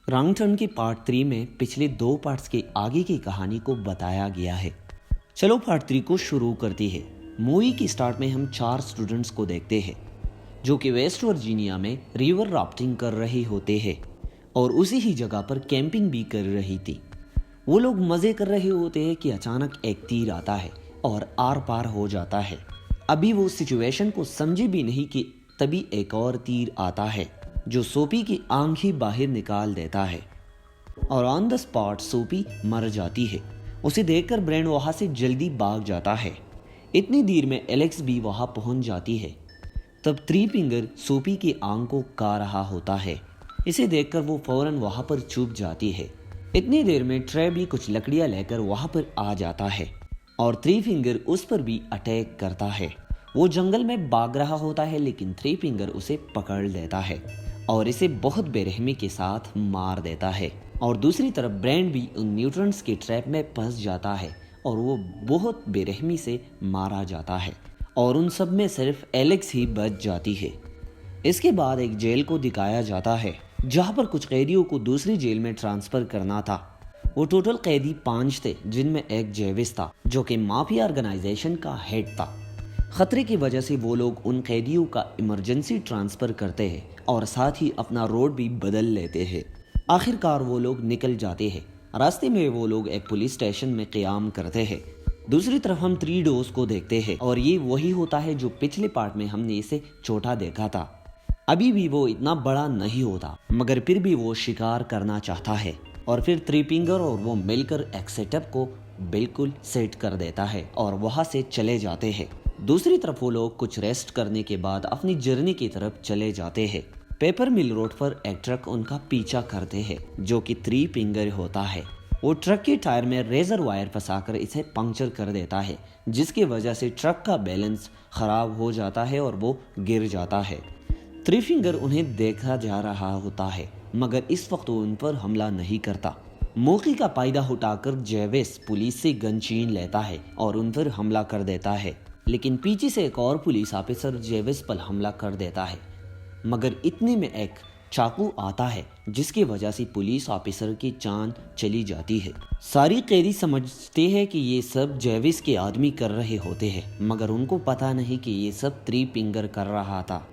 Wrong turn की part 3 में पिछले 2 पार्ट्स के आगे की कहानी को बताया गया है। चलो पार्ट 3 को शुरू करती है। मूवी की स्टार्ट में हम 4 स्टूडेंट्स को देखते हैं जो कि वेस्ट वर्जीनिया में रिवर राफ्टिंग कर रहे होते हैं और उसी ही जगह पर कैंपिंग भी कर रही थी। वो लोग मज़े कर रहे होते हैं कि अचानक एक तीर आता है और आर पार हो जाता है। अभी वो सिचुएशन को समझे भी नहीं कि तभी एक और तीर आता है जो सोपी की आंख ही बाहर निकाल देता है और ऑन द स्पॉट सोपी मर जाती है। उसे देखकर ब्रेंड वहां से जल्दी भाग जाता है। इतनी देर में एलेक्स भी वहां पहुंच जाती है। तब थ्री फिंगर सोपी की आंख को का रहा होता है। इसे देखकर वो फौरन वहां पर चुप जाती है। इतनी देर में ट्रे भी कुछ लकड़ियां लेकर वहां पर आ जाता है और थ्री फिंगर उस पर भी अटैक करता है। वो जंगल में भाग रहा होता है लेकिन थ्री फिंगर उसे पकड़ लेता है और इसे बहुत बेरहमी के साथ मार देता है। और दूसरी तरफ ब्रेंड भी उन न्यूट्रंस के ट्रैप में फंस जाता है और वो बहुत बेरहमी से मारा जाता है और उन सब में सिर्फ एलेक्स ही बच जाती है। इसके बाद एक जेल को दिखाया जाता है जहां पर कुछ कैदियों को दूसरी जेल में ट्रांसफर करना था। वो टोटल कैदी 5 थे जिनमें एक जेविस था जो कि माफिया ऑर्गेनाइजेशन का हेड था। खतरे की वजह से वो लोग उन कैदियों का इमरजेंसी ट्रांसफर करते हैं और साथ ही अपना रोड भी बदल लेते हैं। आखिरकार वो लोग निकल जाते हैं। रास्ते में वो लोग एक पुलिस स्टेशन में क़याम करते हैं। दूसरी तरफ हम 3 डोज को देखते हैं और ये वही होता है जो पिछले पार्ट में हमने इसे छोटा देखा था। अभी भी वो इतना बड़ा नहीं होता मगर फिर भी वो शिकार करना चाहता है और फिर थ्री फिंगर और वो मिलकर एक सेटअप को बिल्कुल सेट कर देता है और वहां से चले जाते हैं। दूसरी तरफ वो लोग कुछ रेस्ट करने के बाद अपनी जर्नी की तरफ चले जाते हैं। पेपर मिल रोड पर एक ट्रक उनका पीछा करते हैं जो कि थ्री फिंगर होता है। वो ट्रक के टायर में रेजर वायर फंसाकर इसे पंक्चर कर देता है जिसकी वजह से ट्रक का बैलेंस खराब हो जाता है और वो गिर जाता है। थ्री फिंगर उन्हें देखा जा रहा होता है मगर इस वक्त वो उन पर हमला नहीं करता। मौके का फायदा उठाकर जेविस पुलिस से गन छीन लेता है और उन पर हमला कर देता है लेकिन पीछे से एक और पुलिस ऑफिसर जेविस पर हमला कर देता है मगर इतने में एक चाकू आता है जिसकी वजह से पुलिस ऑफिसर की जान चली जाती है। सारी कैदी समझते हैं कि ये सब जेविस के आदमी कर रहे होते हैं मगर उनको पता नहीं कि ये सब थ्री फिंगर कर रहा था।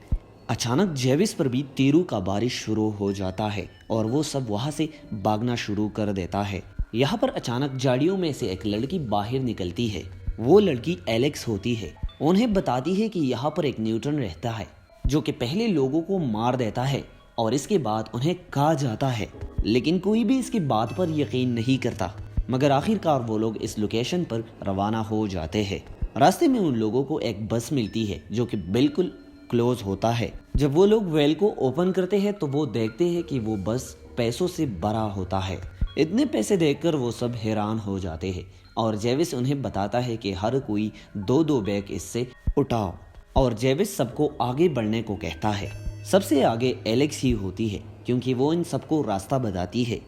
अचानक जेविस पर भी तीरों का बारिश शुरू हो जाता है और वो सब वहां से भागना शुरू कर देता है। यहाँ पर अचानक झाड़ियों में से एक लड़की बाहर निकलती है। वो लड़की एलेक्स होती है। उन्हें बताती है कि यहाँ पर एक न्यूट्रन रहता है जो कि पहले लोगों को मार देता है और इसके बाद उन्हें कहा जाता है लेकिन कोई भी इसकी बात पर यकीन नहीं करता। मगर आखिरकार वो लोग इस लोकेशन पर रवाना हो जाते हैं। रास्ते में उन लोगों को एक बस मिलती है जो कि बिल्कुल क्लोज होता है। जब वो लोग वेल को ओपन करते हैं तो वो देखते हैं कि वो बस पैसों से भरा होता है। इतने पैसे देखकर वो सब हैरान हो जाते हैं और जेविस उन्हें बताता है कि हर कोई 2-2 बैग इससे उठाओ और जेविस सबको आगे बढ़ने को कहता है। सबसे आगे एलेक्स ही होती है क्योंकि वो इन सबको रास्ता बताती है।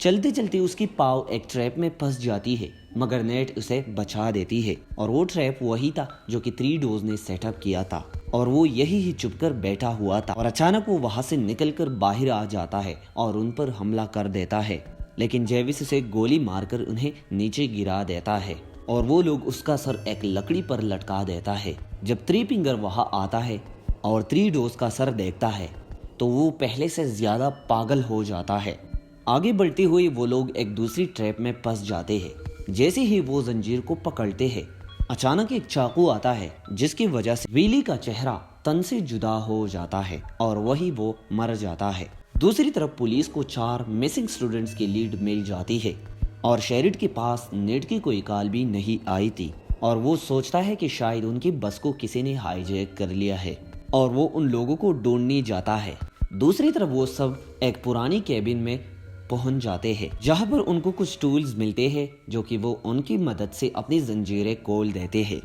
चलते चलते उसकी पाँव एक ट्रैप में फंस जाती है मगर नेट उसे बचा देती है और वो ट्रैप वही था जो कि 3 डोज ने सेटअप किया था और वो यही ही चुपकर बैठा हुआ था और अचानक वो वहां से निकलकर बाहर आ जाता है और उन पर हमला कर देता है लेकिन जेविस उसे गोली मारकर उन्हें नीचे गिरा देता है और वो लोग उसका सर एक लकड़ी पर लटका देता है। जब थ्री फिंगर वहां आता है और 3 डोज का सर देखता है तो वो पहले से ज्यादा पागल हो जाता है। आगे बढ़ते हुए वो लोग एक दूसरी ट्रैप में फंस जाते हैं। जैसे ही वो जंजीर को पकड़ते हैं अचानक एक चाकू आता है जिसकी वजह से विली का चेहरा तन से जुदा हो जाता है और वही वो मर जाता है। दूसरी तरफ पुलिस को 4 मिसिंग स्टूडेंट्स की लीड मिल जाती है और शेरिड के पास नेट की कोई कॉल भी नहीं आई थी और वो सोचता है कि शायद उनकी बस को किसी ने हाईजैक कर लिया है और वो उन लोगों को ढूंढने जाता है। दूसरी तरफ वो सब एक पुरानी कैबिन में पहुंच जाते हैं जहां पर उनको कुछ टूल्स मिलते हैं जो कि वो उनकी मदद से अपनी जंजीरें खोल देते हैं।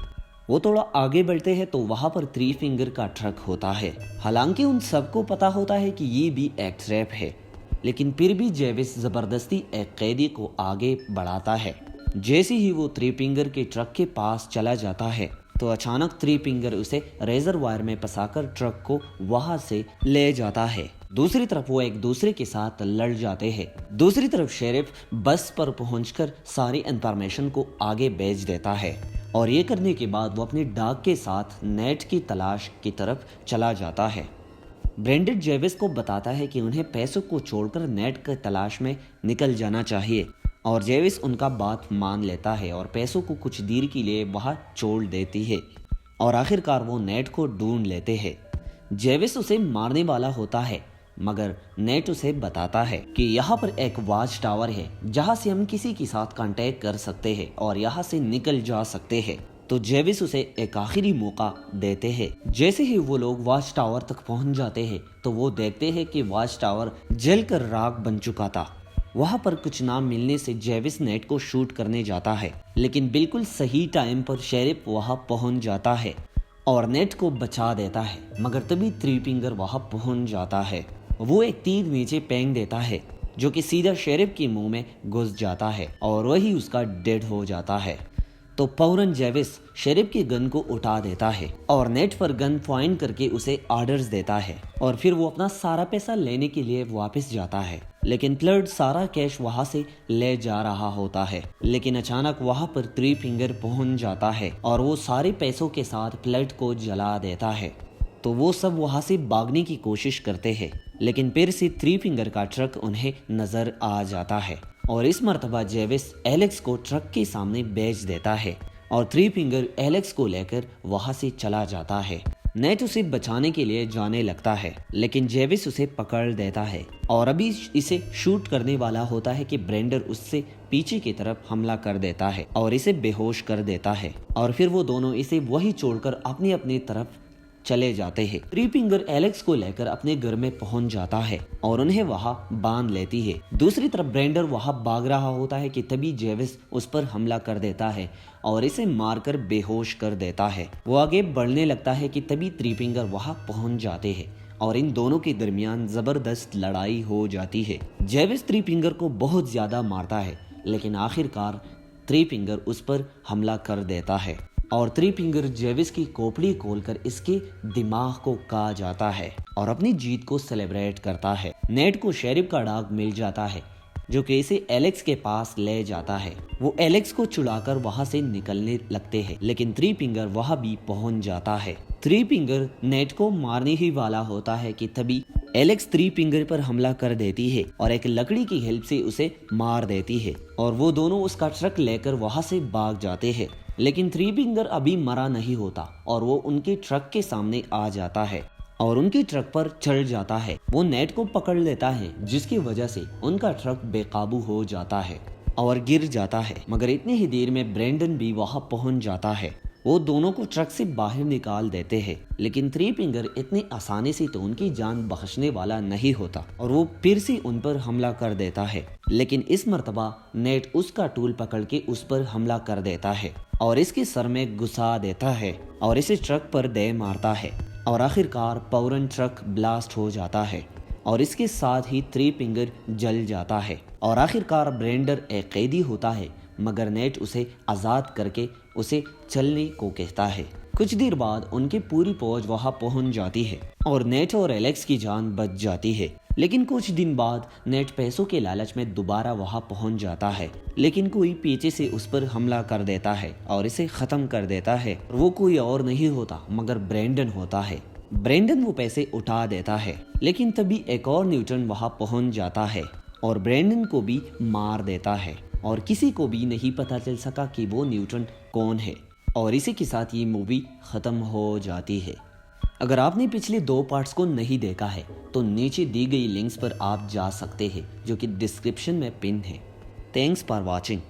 वो थोड़ा आगे बढ़ते हैं तो वहां पर थ्री फिंगर का ट्रक होता है। हालांकि उन सबको पता होता है कि ये भी एक ट्रैप है लेकिन फिर भी जेविस जबरदस्ती एक कैदी को आगे बढ़ाता है। जैसे ही वो थ्री फिंगर के ट्रक के पास चला जाता है तो अचानक थ्री फिंगर उसे रेजर वायर में फंसाकर ट्रक को वहां से ले जाता है दूसरी तरफ वो एक दूसरे के साथ लड़ जाते हैं। दूसरी तरफ शेरिफ बस पर पहुंचकर सारी इंफॉर्मेशन को आगे भेज देता है और ये करने के बाद वो अपने डॉग के साथ नेट की तलाश की तरफ चला जाता है। ब्रेंडन जेविस को बताता है कि उन्हें पैसों को छोड़कर नेट की तलाश में निकल जाना चाहिए और जेविस उनका बात मान लेता है और पैसों को कुछ देर के लिए वहां छोड़ देती है और आखिरकार वो नेट को ढूंढ लेते हैं। जेविस उसे मारने वाला होता है मगर नेट उसे बताता है कि यहाँ पर एक वॉच टावर है जहाँ से हम किसी के साथ कांटेक्ट कर सकते हैं और यहाँ से निकल जा सकते हैं। तो जेविस उसे एक आखिरी मौका देते हैं। जैसे ही वो लोग वॉच टावर तक पहुंच जाते हैं तो वो देखते हैं कि वॉच टावर जलकर राख बन चुका था। वहां पर कुछ ना मिलने से जेविस नेट को शूट करने जाता है, लेकिन बिल्कुल सही टाइम पर शेरिफ वहां पहुंच जाता है और नेट को बचा देता है। मगर तभी थ्री फिंगर वहां पहुंच जाता है। वो एक तीर नीचे फेंक देता है जो कि सीधा शेरिफ के मुंह में घुस जाता है और वही उसका डेड हो जाता है। तो फौरन जेविस शेरिफ की गन को उठा देता है और नेट पर गन पॉइंट करके उसे ऑर्डर्स देता है और फिर वो अपना सारा पैसा लेने के लिए वापस जाता है। लेकिन फ्लड सारा कैश वहां से ले जा रहा होता है, लेकिन अचानक वहां पर थ्री फिंगर पहुंच जाता है और वो सारे पैसों के साथ फ्लड को जला देता है। तो वो सब वहां से भागने की कोशिश करते हैं, लेकिन फिर से थ्री फिंगर का ट्रक उन्हें नजर आ जाता है और इस मर्तबा जेविस एलेक्स को ट्रक के सामने बेच देता है और थ्री फिंगर एलेक्स को लेकर वहां से चला जाता है। नेट उसे बचाने के लिए जाने लगता है, लेकिन जेविस उसे पकड़ देता है और अभी इसे शूट करने वाला होता है कि ब्रेंडर उससे पीछे की तरफ हमला कर देता है और इसे बेहोश कर देता है और फिर वो दोनों इसे वही छोड़कर अपनी अपनी तरफ चले जाते हैं। थ्री फिंगर एलेक्स को लेकर अपने घर में पहुंच जाता है और उन्हें वहां बांध लेती है। दूसरी तरफ ब्रेंडर वहां भाग रहा होता है कि तभी जेविस उस पर हमला कर देता है और इसे मारकर बेहोश कर देता है। वो आगे बढ़ने लगता है कि तभी थ्री फिंगर वहां पहुंच जाते हैं और इन दोनों के दरमियान जबरदस्त लड़ाई हो जाती है। जेविस थ्री फिंगर को बहुत ज्यादा मारता है, लेकिन आखिरकार थ्री फिंगर उस पर हमला कर देता है और थ्री फिंगर जेविस की खोपड़ी खोलकर इसके दिमाग को काट जाता है और अपनी जीत को सेलिब्रेट करता है। नेट को शेरिफ का डॉग मिल जाता है जो कि इसे एलेक्स के पास ले जाता है। वो एलेक्स को छुड़ाकर वहां से निकलने लगते हैं, लेकिन थ्री फिंगर वहां भी पहुंच जाता है। थ्री फिंगर नेट को मारने ही वाला होता है कि तभी एलेक्स थ्री फिंगर पर हमला कर देती है और एक लकड़ी की हेल्प से उसे मार देती है और वो दोनों उसका ट्रक लेकर वहां से भाग जाते हैं। लेकिन थ्री फिंगर अभी मरा नहीं होता और वो उनके ट्रक के सामने आ जाता है और उनके ट्रक पर चढ़ जाता है। वो नेट को पकड़ लेता है जिसकी वजह से उनका ट्रक बेकाबू हो जाता है और गिर जाता है। मगर इतनी ही देर में ब्रेंडन भी वहां पहुंच जाता है। वो दोनों को ट्रक से बाहर निकाल देते हैं, लेकिन थ्री फिंगर इतनी आसानी से तो उनकी जान बख्शने वाला नहीं होता और वो फिर से उन पर हमला कर देता है। लेकिन इस मर्तबा नेट उसका टूल पकड़ के उस पर हमला कर देता है और इसके सर में घुसा देता है और इसे ट्रक पर दे मारता है और आखिरकार फौरन ट्रक ब्लास्ट हो जाता है और इसके साथ ही थ्री फिंगर जल जाता है और आखिरकार ब्रेंडर एक कैदी होता है, मगर नेट उसे आज़ाद करके उसे चलने को कहता है। कुछ देर बाद उनकी पूरी फौज वहां पहुंच जाती है और नेट और एलेक्स की जान बच जाती है। लेकिन कुछ दिन बाद नेट पैसों के लालच में दोबारा वहां पहुंच जाता है, लेकिन कोई पीछे से उस पर हमला कर देता है और इसे खत्म कर देता है। वो कोई और नहीं होता मगर ब्रेंडन होता है। ब्रेंडन वो पैसे उठा देता है, लेकिन तभी एक और न्यूटन वहां पहुंच जाता है और ब्रेंडन को भी मार देता है और किसी को भी नहीं पता चल सका कि वो न्यूटन कौन है और इसी के साथ ये मूवी खत्म हो जाती है। अगर आपने पिछले 2 पार्ट्स को नहीं देखा है तो नीचे दी गई लिंक्स पर आप जा सकते हैं जो कि डिस्क्रिप्शन में पिन है। Thanks for watching.